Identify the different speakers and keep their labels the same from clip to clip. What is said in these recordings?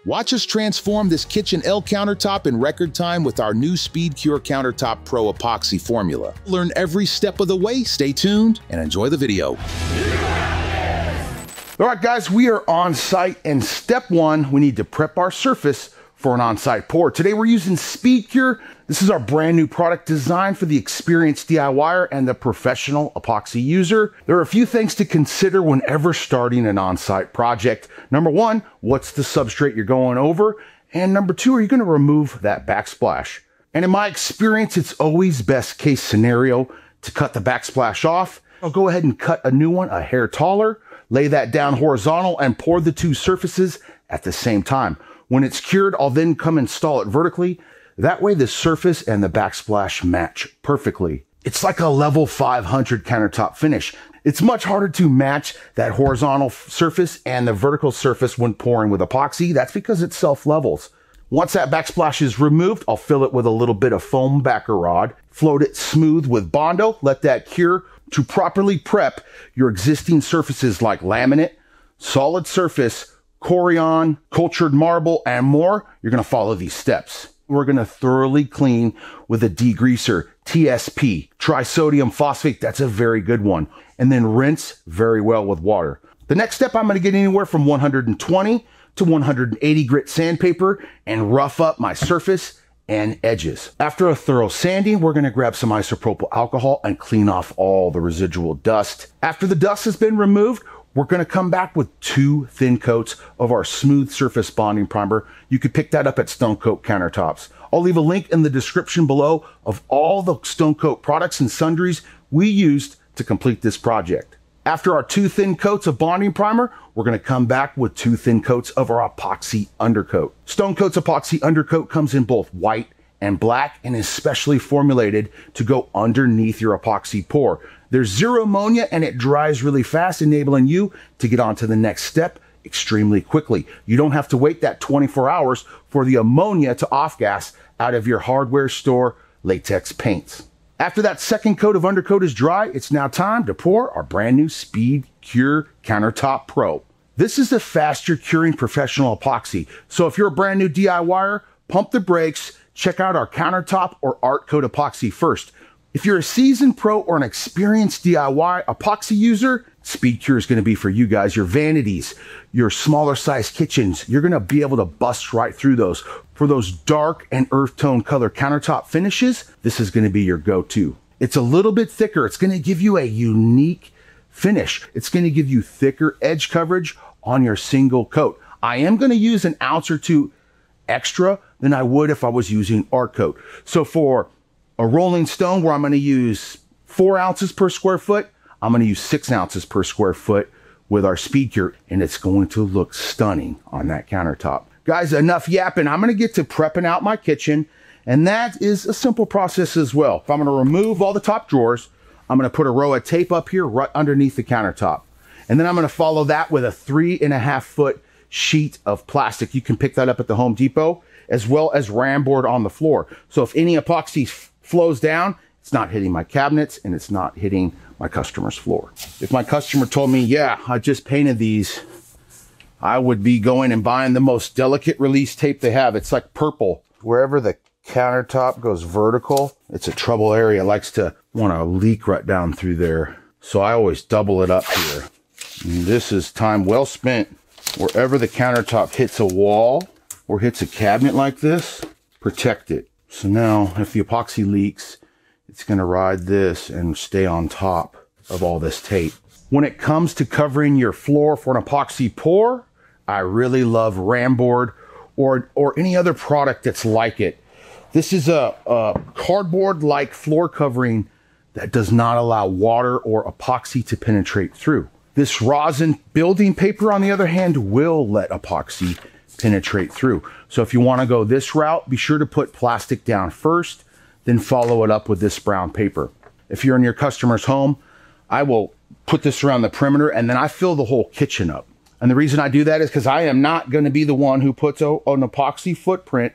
Speaker 1: Watch us transform this kitchen L countertop in record time with our new SPEEDCURE Countertop PRO epoxy formula. Learn every step of the way, stay tuned, and enjoy the video.
Speaker 2: All right, guys, we are on site, and step one, we need to prep our surface for an on-site pour. Today we're using SPEEDCURE. This is our brand new product designed for the experienced DIYer and the professional epoxy user. There are a few things to consider whenever starting an on-site project. Number one, what's the substrate you're going over? And number two, are you gonna remove that backsplash? And in my experience, it's always best case scenario to cut the backsplash off. I'll go ahead and cut a new one a hair taller, lay that down horizontal, and pour the two surfaces at the same time. When it's cured, I'll then come install it vertically. That way the surface and the backsplash match perfectly. It's like a level 500 countertop finish. It's much harder to match that horizontal surface and the vertical surface when pouring with epoxy. That's because it self-levels. Once that backsplash is removed, I'll fill it with a little bit of foam backer rod, float it smooth with Bondo, let that cure to properly prep your existing surfaces like laminate, solid surface, Corian, cultured marble, and more. You're gonna follow these steps. We're gonna thoroughly clean with a degreaser, TSP, trisodium phosphate, that's a very good one. And then rinse very well with water. The next step, I'm gonna get anywhere from 120 to 180 grit sandpaper and rough up my surface and edges. After a thorough sanding, we're gonna grab some isopropyl alcohol and clean off all the residual dust. After the dust has been removed, we're gonna come back with 2 thin coats of our smooth surface bonding primer. You could pick that up at Coat Countertops. I'll leave a link in the description below of all the Coat products and sundries we used to complete this project. After our 2 thin coats of bonding primer, we're gonna come back with 2 thin coats of our epoxy undercoat. Coat's epoxy undercoat comes in both white and black and is specially formulated to go underneath your epoxy pour. There's zero ammonia and it dries really fast, enabling you to get on to the next step extremely quickly. You don't have to wait that 24 hours for the ammonia to off-gas out of your hardware store latex paints. After that second coat of undercoat is dry, it's now time to pour our brand new SPEEDCURE Countertop PRO. This is a faster curing professional epoxy. So if you're a brand new DIYer, pump the brakes, check out our countertop or art coat epoxy first. If you're a seasoned pro or an experienced DIY epoxy user, SPEEDCURE is gonna be for you guys. Your vanities, your smaller size kitchens, you're gonna be able to bust right through those. For those dark and earth tone color countertop finishes, this is gonna be your go-to. It's a little bit thicker. It's gonna give you a unique finish. It's gonna give you thicker edge coverage on your single coat. I am gonna use an ounce or 2 extra than I would if I was using art coat. So for a rolling stone where I'm going to use 4 ounces per square foot, I'm going to use 6 ounces per square foot with our SPEEDCURE, and it's going to look stunning on that countertop. Guys, enough yapping. I'm going to get to prepping out my kitchen, and that is a simple process as well. If I'm going to remove all the top drawers, I'm going to put a row of tape up here right underneath the countertop. And then I'm going to follow that with a 3.5 foot sheet of plastic. You can pick that up at the Home Depot, as well as ram board on the floor. So if any epoxy flows down, it's not hitting my cabinets and it's not hitting my customer's floor. If my customer told me, yeah, I just painted these, I would be going and buying the most delicate release tape they have. It's like purple. Wherever the countertop goes vertical, it's a trouble area. It likes to want to leak right down through there. So I always double it up here. And this is time well spent. Wherever the countertop hits a wall or hits a cabinet like this, protect it. So now if the epoxy leaks, it's gonna ride this and stay on top of all this tape. When it comes to covering your floor for an epoxy pour, I really love ram board or any other product that's like it. This is a cardboard-like floor covering that does not allow water or epoxy to penetrate through. This rosin building paper, on the other hand, will let epoxy penetrate through. So if you want to go this route, be sure to put plastic down first, then follow it up with this brown paper. If you're in your customer's home, I will put this around the perimeter and then I fill the whole kitchen up. And the reason I do that is because I am not going to be the one who puts an epoxy footprint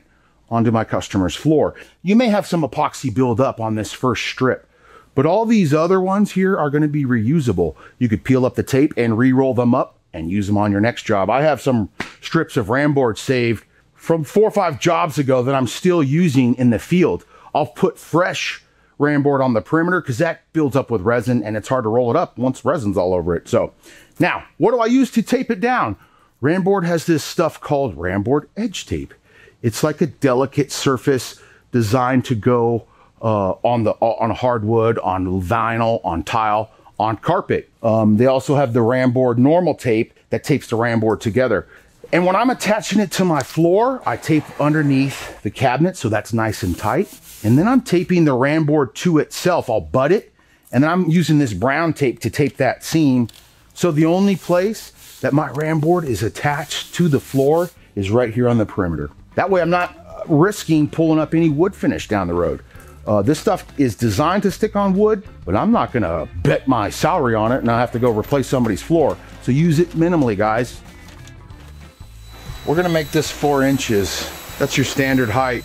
Speaker 2: onto my customer's floor. You may have some epoxy build up on this first strip, but all these other ones here are going to be reusable. You could peel up the tape and re-roll them up and use them on your next job. I have some strips of ram board saved from 4 or 5 jobs ago that I'm still using in the field. I'll put fresh ram board on the perimeter because that builds up with resin and it's hard to roll it up once resin's all over it. So now, what do I use to tape it down? Ram board has this stuff called ram board edge tape. It's like a delicate surface designed to go on hardwood, on vinyl, on tile, on carpet. They also have the ram board normal tape that tapes the ram board together. And when I'm attaching it to my floor, I tape underneath the cabinet so that's nice and tight. And then I'm taping the ram board to itself. I'll butt it, and then I'm using this brown tape to tape that seam. So the only place that my ram board is attached to the floor is right here on the perimeter. That way I'm not risking pulling up any wood finish down the road. This stuff is designed to stick on wood, but I'm not gonna bet my salary on it and I have to go replace somebody's floor. So use it minimally, guys. We're gonna make this 4 inches. That's your standard height.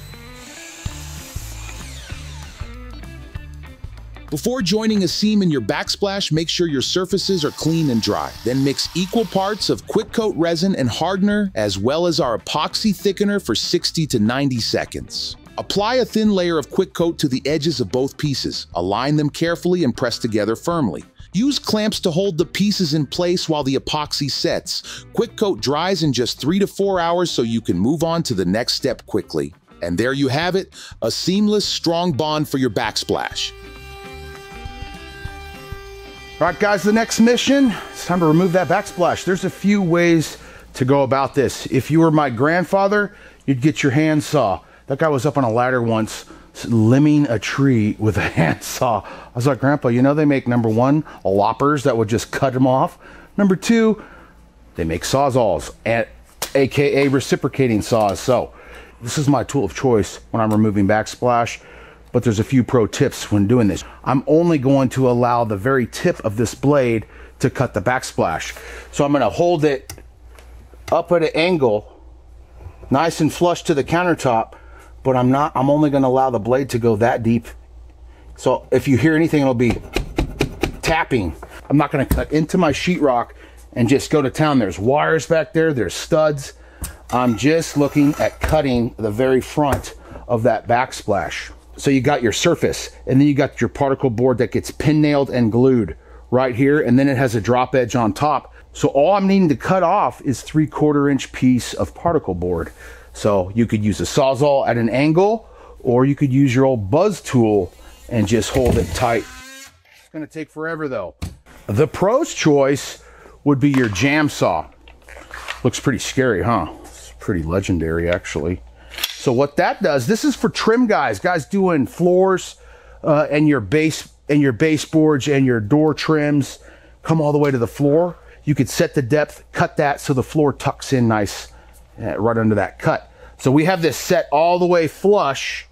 Speaker 1: Before joining a seam in your backsplash, make sure your surfaces are clean and dry. Then mix equal parts of quick coat resin and hardener, as well as our epoxy thickener for 60 to 90 seconds. Apply a thin layer of quick coat to the edges of both pieces. Align them carefully and press together firmly. Use clamps to hold the pieces in place while the epoxy sets. Quick coat dries in just 3 to 4 hours so you can move on to the next step quickly. And there you have it, a seamless, strong bond for your backsplash.
Speaker 2: All right, guys, the next mission, it's time to remove that backsplash. There's a few ways to go about this. If you were my grandfather, you'd get your handsaw. That guy was up on a ladder once limbing a tree with a handsaw. I was like, Grandpa, you know they make, number 1, loppers that would just cut them off. Number 2, they make sawzalls, aka reciprocating saws. So this is my tool of choice when I'm removing backsplash. But there's a few pro tips when doing this. I'm only going to allow the very tip of this blade to cut the backsplash. So I'm gonna hold it up at an angle, nice and flush to the countertop, but I'm only gonna allow the blade to go that deep. So if you hear anything, it'll be tapping. I'm not gonna cut into my sheetrock and just go to town. There's wires back there, there's studs. I'm just looking at cutting the very front of that backsplash. So you got your surface, and then you got your particle board that gets pin nailed and glued right here, and then it has a drop edge on top. So all I'm needing to cut off is 3/4 inch piece of particle board. So you could use a sawzall at an angle, or you could use your old buzz tool and just hold it tight. It's gonna take forever though. The pro's choice would be your jam saw. Looks pretty scary, huh? It's pretty legendary actually. So what that does, this is for trim guys doing floors and your baseboards and your door trims come all the way to the floor. You could set the depth, cut that so the floor tucks in nice right under that cut. So we have this set all the way flush,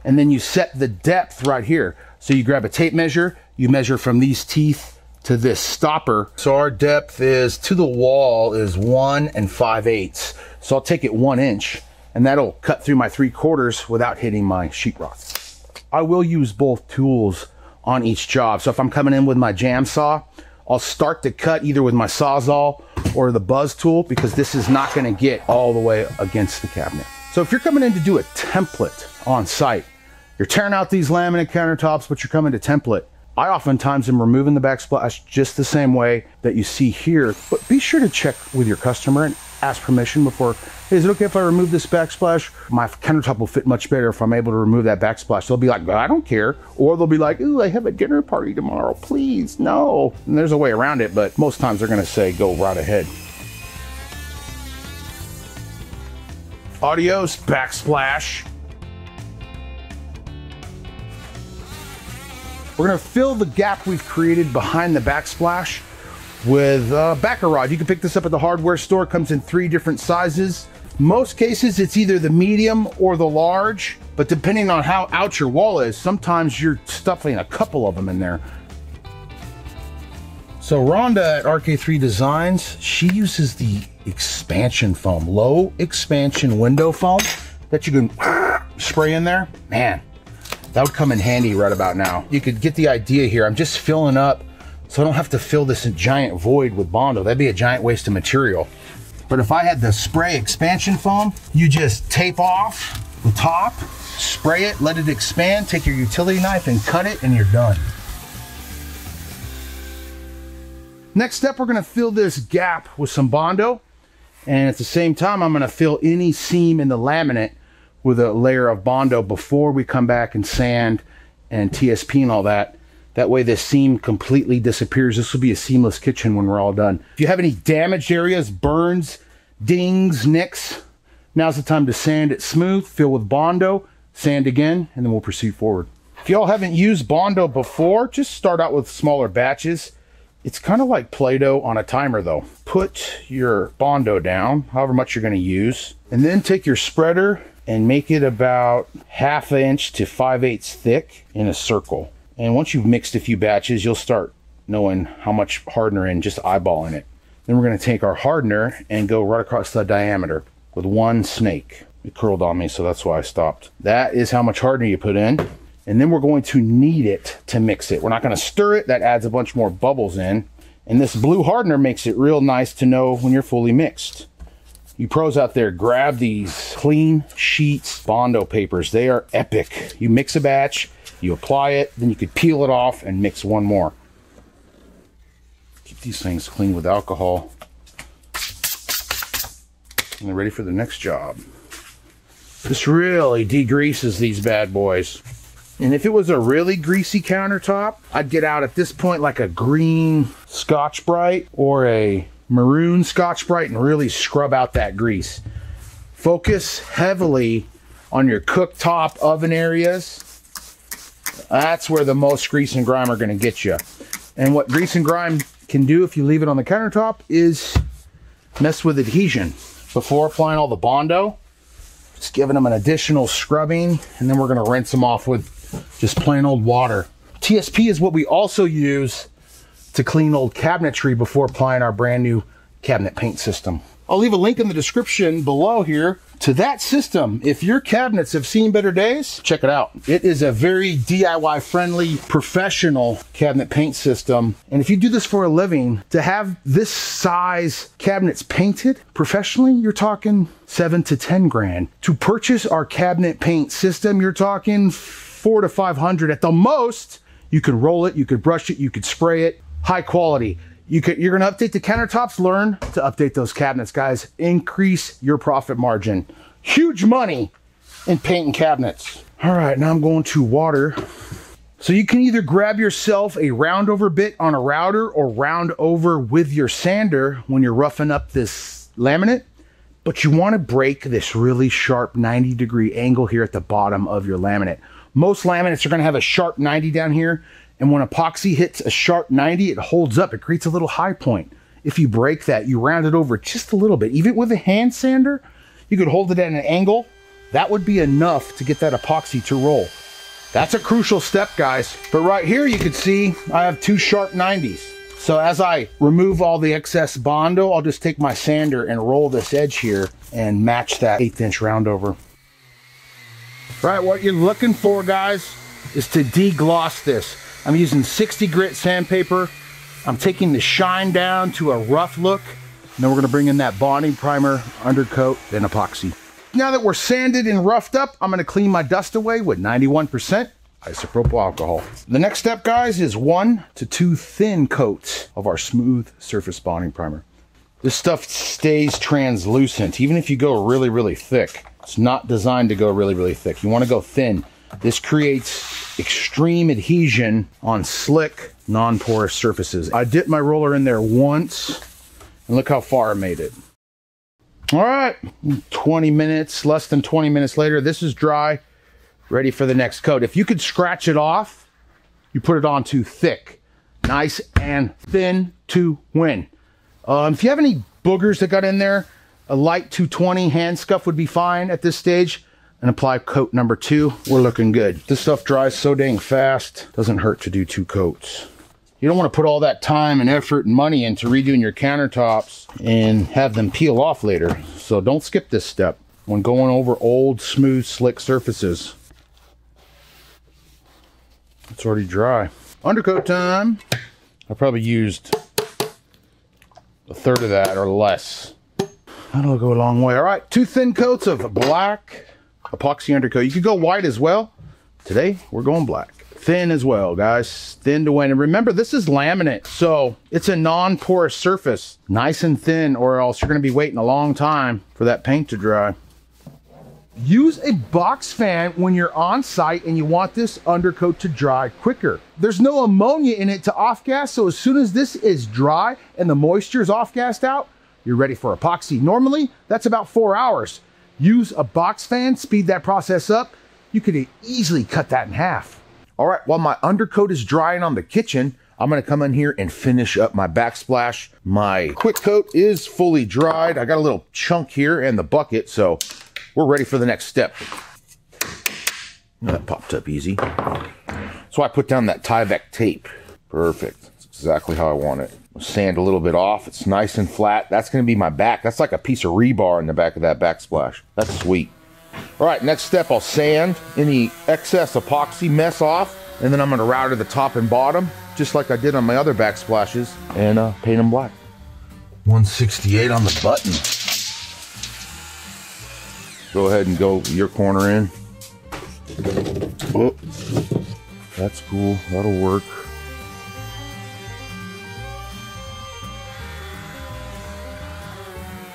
Speaker 2: and then you set the depth right here. So you grab a tape measure, you measure from these teeth to this stopper. So our depth is to the wall is 1 5/8. So I'll take it 1 inch. And that'll cut through my 3/4 without hitting my sheetrock. I will use both tools on each job. So if I'm coming in with my jam saw, I'll start the cut either with my sawzall or the buzz tool, because this is not gonna get all the way against the cabinet. So if you're coming in to do a template on site, you're tearing out these laminate countertops, but you're coming to template, I oftentimes am removing the backsplash just the same way that you see here, but be sure to check with your customer and ask permission before, hey, is it okay if I remove this backsplash? My countertop will fit much better if I'm able to remove that backsplash. They'll be like, I don't care. Or they'll be like, ooh, I have a dinner party tomorrow, please, no. And there's a way around it, but most times they're gonna say, go right ahead. Adios, backsplash. We're gonna fill the gap we've created behind the backsplash with backer rod. You can pick this up at the hardware store. It comes in 3 different sizes. Most cases it's either the medium or the large, but depending on how out your wall is, sometimes you're stuffing a couple of them in there. So Rhonda at RK3 Designs, she uses the expansion foam, low expansion window foam that you can spray in there. Man, that would come in handy right about now. You could get the idea here. I'm just filling up so I don't have to fill this giant void with Bondo. That'd be a giant waste of material. But if I had the spray expansion foam, you just tape off the top, spray it, let it expand, take your utility knife and cut it, and you're done. Next step, we're gonna fill this gap with some Bondo. And at the same time, I'm gonna fill any seam in the laminate with a layer of Bondo before we come back and sand and TSP and all that. That way this seam completely disappears. This will be a seamless kitchen when we're all done. If you have any damaged areas, burns, dings, nicks, now's the time to sand it smooth, fill with Bondo, sand again, and then we'll proceed forward. If y'all haven't used Bondo before, just start out with smaller batches. It's kind of like Play-Doh on a timer though. Put your Bondo down, however much you're gonna use, and then take your spreader and make it about 1/2 inch to 5/8 thick in a circle. And once you've mixed a few batches, you'll start knowing how much hardener in, just eyeballing it. Then we're gonna take our hardener and go right across the diameter with one snake. It curled on me, so that's why I stopped. That is how much hardener you put in. And then we're going to knead it to mix it. We're not gonna stir it, that adds a bunch more bubbles in. And this blue hardener makes it real nice to know when you're fully mixed. You pros out there, grab these clean sheets Bondo papers. They are epic. You mix a batch, you apply it, then you could peel it off and mix one more. Keep these things clean with alcohol. And they're ready for the next job. This really degreases these bad boys. And if it was a really greasy countertop, I'd get out at this point like a green Scotch-Brite or a maroon Scotch-Brite and really scrub out that grease. Focus heavily on your cooktop oven areas. That's where the most grease and grime are gonna get you. And what grease and grime can do if you leave it on the countertop is mess with adhesion. Before applying all the Bondo, just giving them an additional scrubbing, and then we're gonna rinse them off with just plain old water. TSP is what we also use to clean old cabinetry before applying our brand new cabinet paint system. I'll leave a link in the description below here to that system. If your cabinets have seen better days, check it out. It is a very DIY friendly, professional cabinet paint system. And if you do this for a living, to have this size cabinets painted professionally, you're talking 7 to 10 grand. To purchase our cabinet paint system, you're talking 400 to 500 at the most. You could roll it, you could brush it, you could spray it. High quality. You're gonna update the countertops, learn to update those cabinets, guys. Increase your profit margin. Huge money in painting cabinets. All right, now I'm going to water. So you can either grab yourself a round over bit on a router or round over with your sander when you're roughing up this laminate, but you wanna break this really sharp 90-degree angle here at the bottom of your laminate. Most laminates are gonna have a sharp 90 down here. And when epoxy hits a sharp 90, it holds up. It creates a little high point. If you break that, you round it over just a little bit. Even with a hand sander, you could hold it at an angle. That would be enough to get that epoxy to roll. That's a crucial step, guys. But right here, you can see I have 2 sharp 90s. So as I remove all the excess Bondo, I'll just take my sander and roll this edge here and match that 1/8 inch round over. Right, what you're looking for, guys, is to degloss this. I'm using 60 grit sandpaper. I'm taking the shine down to a rough look. And then we're gonna bring in that bonding primer, undercoat, then epoxy. Now that we're sanded and roughed up, I'm gonna clean my dust away with 91% isopropyl alcohol. The next step, guys, is 1 to 2 thin coats of our smooth surface bonding primer. This stuff stays translucent, even if you go really, really thick. It's not designed to go really, really thick. You wanna go thin. This creates extreme adhesion on slick, non-porous surfaces. I dipped my roller in there once, and look how far I made it. All right, 20 minutes, less than 20 minutes later, this is dry, ready for the next coat. If you could scratch it off, you put it on too thick. Nice and thin to win. If you have any boogers that got in there, a light 220 hand scuff would be fine at this stage. And apply coat number 2. We're looking good. This stuff dries so dang fast, doesn't hurt to do 2 coats. You don't want to put all that time and effort and money into redoing your countertops and have them peel off later. So don't skip this step when going over old, smooth, slick surfaces. It's already dry. Undercoat time. I probably used a third of that or less. That'll go a long way. All right, 2 thin coats of black epoxy undercoat. You could go white as well. Today, we're going black. Thin as well, guys. Thin to win. And remember, this is laminate, so it's a non-porous surface. Nice and thin, or else you're going to be waiting a long time for that paint to dry. Use a box fan when you're on site and you want this undercoat to dry quicker. There's no ammonia in it to off-gas, so as soon as this is dry and the moisture is off-gassed out, you're ready for epoxy. Normally, that's about 4 hours. Use a box fan, speed that process up. You could easily cut that in half. All right, while my undercoat is drying on the kitchen, I'm gonna come in here and finish up my backsplash. My quick coat is fully dried. I got a little chunk here in the bucket, so we're ready for the next step. That popped up easy. So I put down that Tyvek tape. Perfect. That's exactly how I want it. Sand a little bit off. It's nice and flat. That's going to be my back. That's like a piece of rebar in the back of that backsplash. That's sweet. All right, next step, I'll sand any excess epoxy mess off, and then I'm going to router the top and bottom, just like I did on my other backsplashes, and paint them black. 168 on the button. Go ahead and go your corner in. Oh, that's cool. That'll work.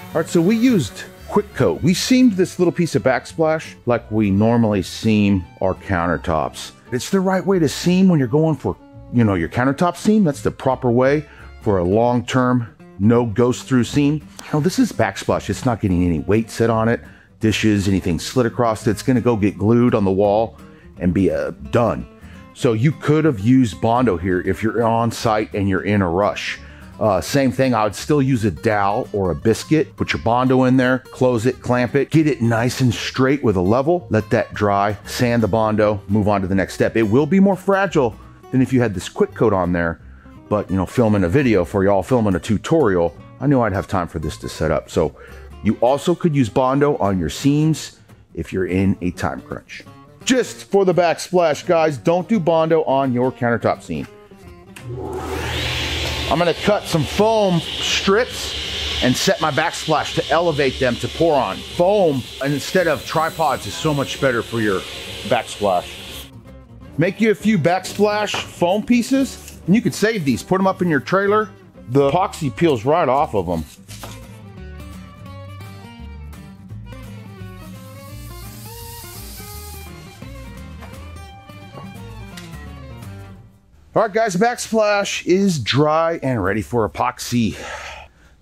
Speaker 2: All right, so we used quick coat. We seamed this little piece of backsplash like we normally seam our countertops. It's the right way to seam when you're going for, you know, your countertop seam. That's the proper way for a long-term, no ghost through seam. Now, this is backsplash. It's not getting any weight set on it. Dishes, anything slid across it, it's gonna go get glued on the wall and be done. So you could have used Bondo here if you're on site and you're in a rush. Same thing, I would still use a dowel or a biscuit. Put your Bondo in there, close it, clamp it, get it nice and straight with a level, let that dry, sand the Bondo, move on to the next step. It will be more fragile than if you had this quick coat on there, but you know, filming a video for y'all, filming a tutorial, I knew I'd have time for this to set up. So you also could use Bondo on your seams if you're in a time crunch. Just for the backsplash, guys, don't do Bondo on your countertop seam. I'm gonna cut some foam strips and set my backsplash to elevate them to pour on. Foam instead of tripods is so much better for your backsplash. Make you a few backsplash foam pieces, and you could save these, put them up in your trailer. The epoxy peels right off of them. All right, guys, backsplash is dry and ready for epoxy.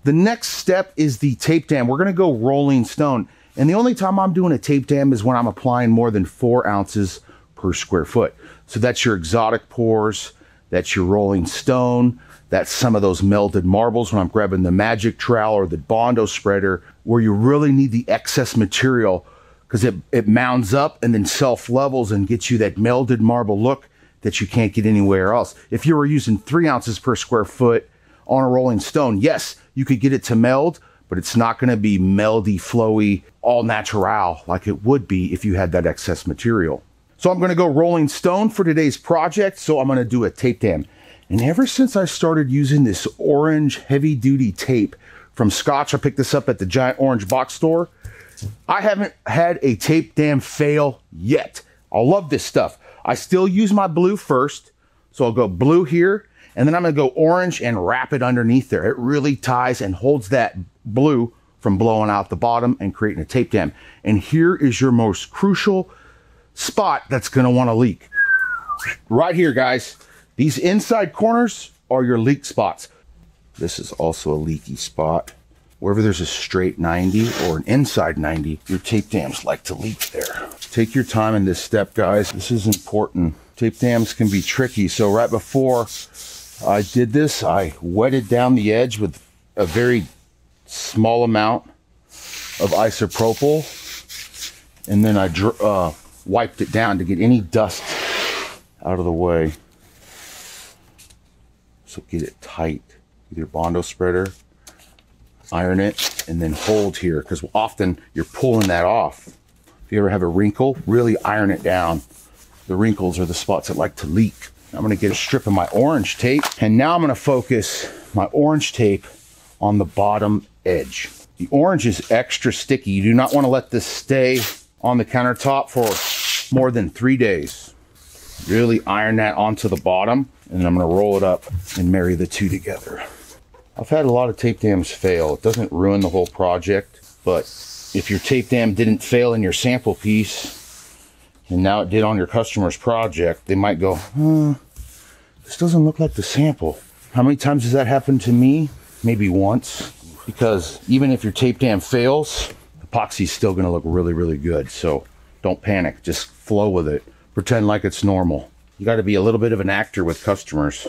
Speaker 2: The next step is the tape dam. We're gonna go rolling stone. And the only time I'm doing a tape dam is when I'm applying more than 4 ounces per square foot. So that's your exotic pours, that's your rolling stone, that's some of those melted marbles when I'm grabbing the magic trowel or the Bondo spreader, where you really need the excess material because it mounds up and then self-levels and gets you that melded marble look that you can't get anywhere else. If you were using 3 ounces per square foot on a rolling stone, yes, you could get it to meld, but it's not gonna be meldy, flowy, all natural like it would be if you had that excess material. So I'm gonna go rolling stone for today's project, so I'm gonna do a tape dam. And ever since I started using this orange heavy duty tape from Scotch, I picked this up at the Giant Orange Box store, I haven't had a tape dam fail yet. I love this stuff. I still use my blue first, so I'll go blue here, and then I'm gonna go orange and wrap it underneath there. It really ties and holds that blue from blowing out the bottom and creating a tape dam. And here is your most crucial spot that's gonna wanna leak. Right here, guys. These inside corners are your leak spots. This is also a leaky spot. Wherever there's a straight 90 or an inside 90, your tape dams like to leak there. Take your time in this step, guys. This is important. Tape dams can be tricky. So right before I did this, I wetted down the edge with a very small amount of isopropyl. And then I wiped it down to get any dust out of the way. So get it tight with your Bondo spreader. Iron it and then hold here, because often you're pulling that off. If you ever have a wrinkle, really iron it down. The wrinkles are the spots that like to leak. I'm gonna get a strip of my orange tape, and now I'm gonna focus my orange tape on the bottom edge. The orange is extra sticky. You do not wanna let this stay on the countertop for more than 3 days. Really iron that onto the bottom, and I'm gonna roll it up and marry the two together. I've had a lot of tape dams fail. It doesn't ruin the whole project, but if your tape dam didn't fail in your sample piece, and now it did on your customer's project, they might go, this doesn't look like the sample. How many times has that happened to me? Maybe once. Because even if your tape dam fails, epoxy is still gonna look really, really good. So don't panic, just flow with it. Pretend like it's normal. You gotta be a little bit of an actor with customers.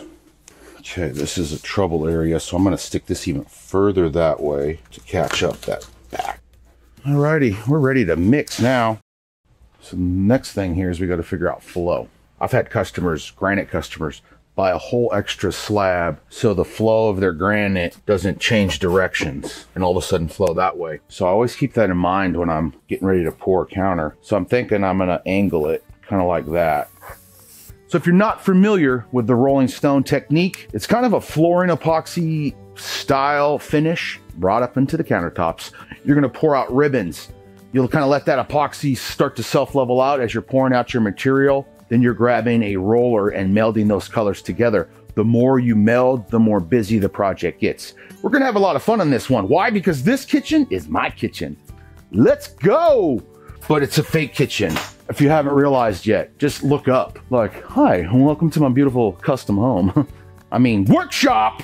Speaker 2: Okay, this is a trouble area, so I'm gonna stick this even further that way to catch up that back. Alrighty, we're ready to mix now. So the next thing here is we gotta figure out flow. I've had customers, granite customers, buy a whole extra slab so the flow of their granite doesn't change directions and all of a sudden flow that way. So I always keep that in mind when I'm getting ready to pour a counter. So I'm thinking I'm gonna angle it kind of like that. So if you're not familiar with the Rolling Stone technique, it's kind of a flooring epoxy style finish brought up into the countertops. You're gonna pour out ribbons. You'll kind of let that epoxy start to self-level out as you're pouring out your material. Then you're grabbing a roller and melding those colors together. The more you meld, the more busy the project gets. We're gonna have a lot of fun on this one. Why? Because this kitchen is my kitchen. Let's go! But it's a fake kitchen. If you haven't realized yet, just look up. Like, hi, and welcome to my beautiful custom home. I mean, workshop!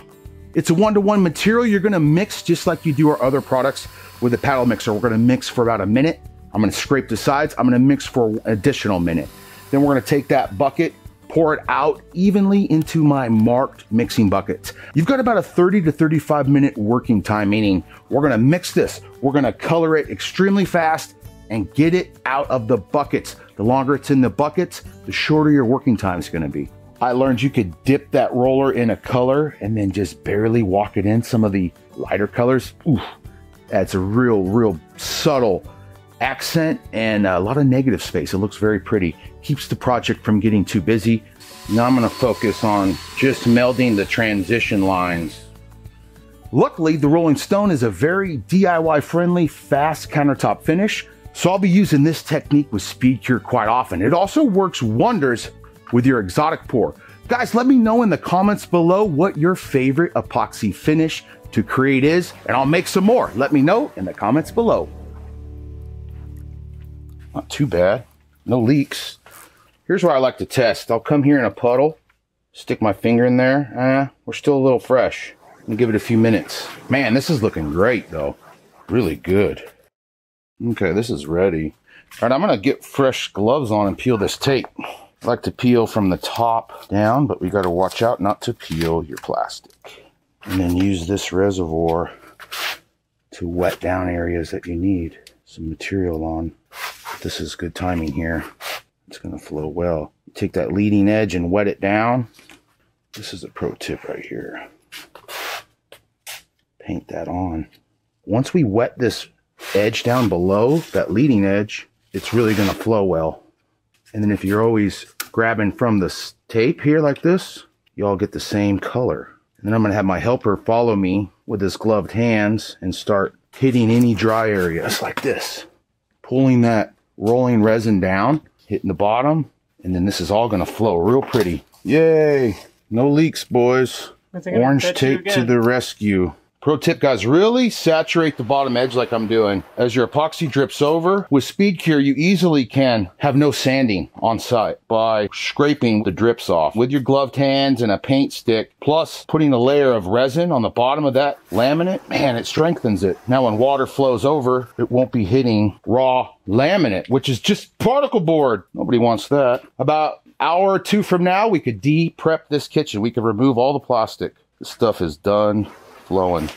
Speaker 2: It's a one-to-one material you're gonna mix just like you do our other products with a paddle mixer. We're gonna mix for about a minute. I'm gonna scrape the sides. I'm gonna mix for an additional minute. Then we're gonna take that bucket, pour it out evenly into my marked mixing buckets. You've got about a 30 to 35 minute working time, meaning we're gonna mix this. We're gonna color it extremely fast and get it out of the buckets. The longer it's in the buckets, the shorter your working time is gonna be. I learned you could dip that roller in a color and then just barely walk it in some of the lighter colors. Oof, that's a real subtle accent and a lot of negative space. It looks very pretty. Keeps the project from getting too busy. Now I'm gonna focus on just melding the transition lines. Luckily, the Rolling Stone is a very DIY friendly, fast countertop finish. So I'll be using this technique with SPEEDCURE quite often. It also works wonders with your exotic pour. Guys, let me know in the comments below what your favorite epoxy finish to create is, and I'll make some more. Let me know in the comments below. Not too bad, no leaks. Here's where I like to test. I'll come here in a puddle, stick my finger in there. We're still a little fresh. And give it a few minutes. Man, this is looking great though. Really good. Okay, this is ready. All right, I'm gonna get fresh gloves on and peel this tape. I like to peel from the top down, but we gotta watch out not to peel your plastic. And then use this reservoir to wet down areas that you need some material on. This is good timing here. It's gonna flow well. Take that leading edge and wet it down. This is a pro tip right here. Paint that on. Once we wet this edge down below, that leading edge, it's really gonna flow well. And then if you're always grabbing from the tape here like this, you all get the same color. And then I'm gonna have my helper follow me with his gloved hands and start hitting any dry areas like this. Pulling that rolling resin down, hitting the bottom, and then this is all gonna flow real pretty. Yay! No leaks, boys. Orange tape to the rescue. Pro tip, guys, really saturate the bottom edge like I'm doing. As your epoxy drips over, with SPEEDCURE, you easily can have no sanding on site by scraping the drips off. With your gloved hands and a paint stick, plus putting a layer of resin on the bottom of that laminate, man, it strengthens it. Now when water flows over, it won't be hitting raw laminate, which is just particle board. Nobody wants that. About an hour or two from now, we could de-prep this kitchen. We could remove all the plastic. This stuff is done flowing.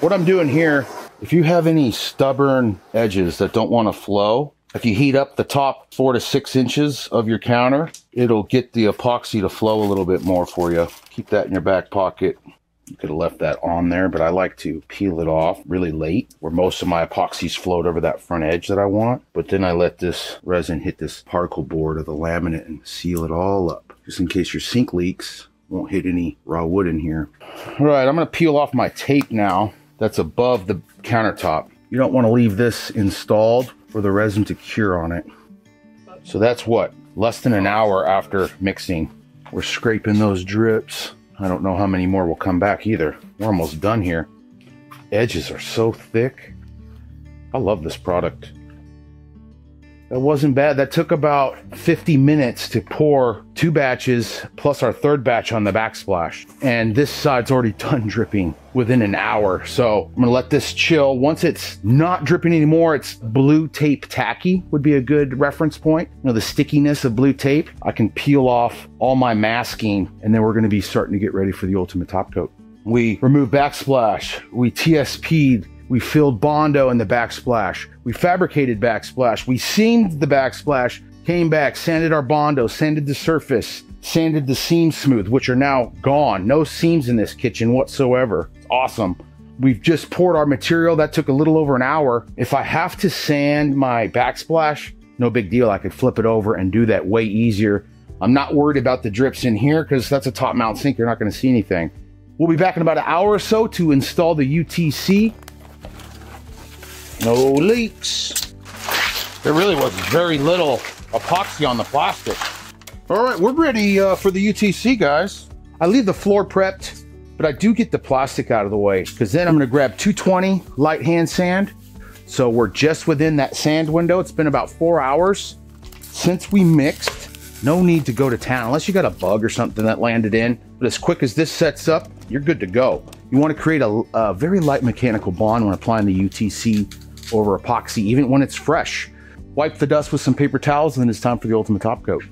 Speaker 2: What I'm doing here, if you have any stubborn edges that don't want to flow, if you heat up the top 4 to 6 inches of your counter, it'll get the epoxy to flow a little bit more for you. Keep that in your back pocket. You could have left that on there, but I like to peel it off really late where most of my epoxies float over that front edge that I want. But then I let this resin hit this particle board of the laminate and seal it all up. just in case your sink leaks. Won't hit any raw wood in here. All right, I'm gonna peel off my tape now that's above the countertop. You don't wanna leave this installed for the resin to cure on it. So that's what, less than an hour after mixing. We're scraping those drips. I don't know how many more will come back either. We're almost done here. Edges are so thick. I love this product. That wasn't bad. That took about 50 minutes to pour 2 batches plus our 3rd batch on the backsplash. And this side's already done dripping within an hour. So I'm gonna let this chill. Once it's not dripping anymore, it's blue tape tacky would be a good reference point. You know, the stickiness of blue tape. I can peel off all my masking, and then we're gonna be starting to get ready for the ultimate top coat. We removed backsplash, we TSP'd, we filled Bondo in the backsplash, we fabricated backsplash, we seamed the backsplash, came back, sanded our Bondo, sanded the surface, sanded the seams smooth, which are now gone. No seams in this kitchen whatsoever. It's awesome. We've just poured our material. That took a little over an hour. If I have to sand my backsplash, no big deal. I could flip it over and do that way easier. I'm not worried about the drips in here because that's a top mount sink. You're not going to see anything. We'll be back in about an hour or so to install the UTC. No leaks. There really was very little epoxy on the plastic. All right, we're ready for the UTC, guys. I leave the floor prepped, but I do get the plastic out of the way because then I'm gonna grab 220 light hand sand. So we're just within that sand window. It's been about 4 hours since we mixed. No need to go to town unless you got a bug or something that landed in. But as quick as this sets up, you're good to go. You wanna create a very light mechanical bond when applying the UTC over epoxy, even when it's fresh. Wipe the dust with some paper towels, and then it's time for the ultimate top coat.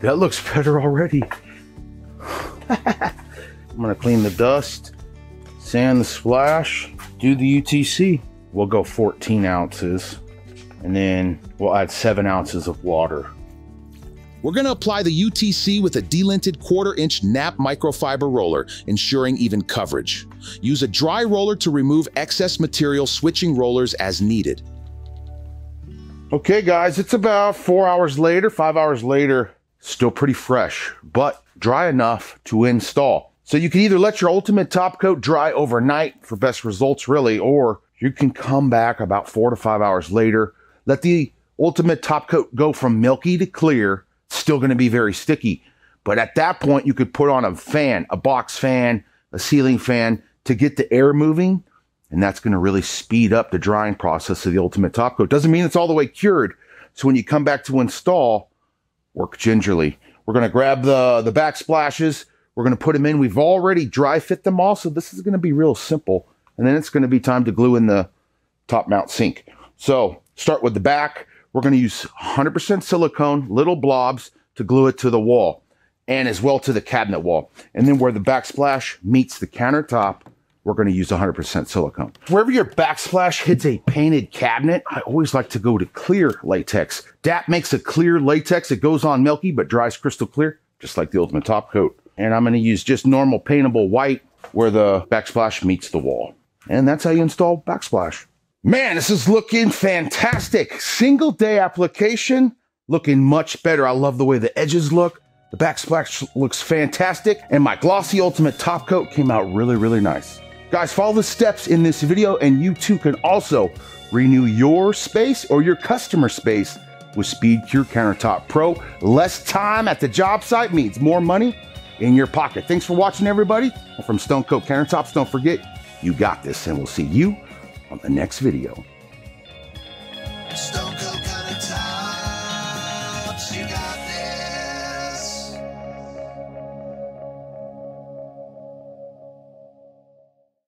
Speaker 2: That looks better already. I'm gonna clean the dust, sand the splash, do the UTC. We'll go 14 ounces, and then we'll add 7 ounces of water.
Speaker 1: We're going to apply the UTC with a delinted 1/4-inch nap microfiber roller, ensuring even coverage. Use a dry roller to remove excess material, switching rollers as needed.
Speaker 2: Okay guys, it's about 4 hours later, 5 hours later, still pretty fresh, but dry enough to install. So you can either let your ultimate top coat dry overnight for best results really, or you can come back about 4 to 5 hours later, let the ultimate top coat go from milky to clear. Still going to be very sticky, but at that point you could put on a fan, a box fan, a ceiling fan to get the air moving, and that's going to really speed up the drying process of the ultimate top coat. Doesn't mean it's all the way cured, so when you come back to install, work gingerly. We're going to grab the backsplashes, we're going to put them in. We've already dry fit them all, so this is going to be real simple, and then it's going to be time to glue in the top mount sink. So start with the back. We're going to use 100% silicone, little blobs, to glue it to the wall and as well to the cabinet wall. And then where the backsplash meets the countertop, we're going to use 100% silicone. Wherever your backsplash hits a painted cabinet, I always like to go to clear latex. DAP makes a clear latex. It goes on milky but dries crystal clear, just like the ultimate top coat. And I'm going to use just normal paintable white where the backsplash meets the wall. And that's how you install backsplash. Man, this is looking fantastic. Single day application, looking much better. I love the way the edges look. The backsplash looks fantastic. And my glossy ultimate top coat came out really, really nice. Guys, follow the steps in this video and you too can also renew your space or your customer space with SPEEDCURE Countertop Pro. Less time at the job site means more money in your pocket. Thanks for watching, everybody. And from Stone Coat Countertops, don't forget, you got this, and we'll see you on the next video.
Speaker 3: Stone Coat Countertops, you got this.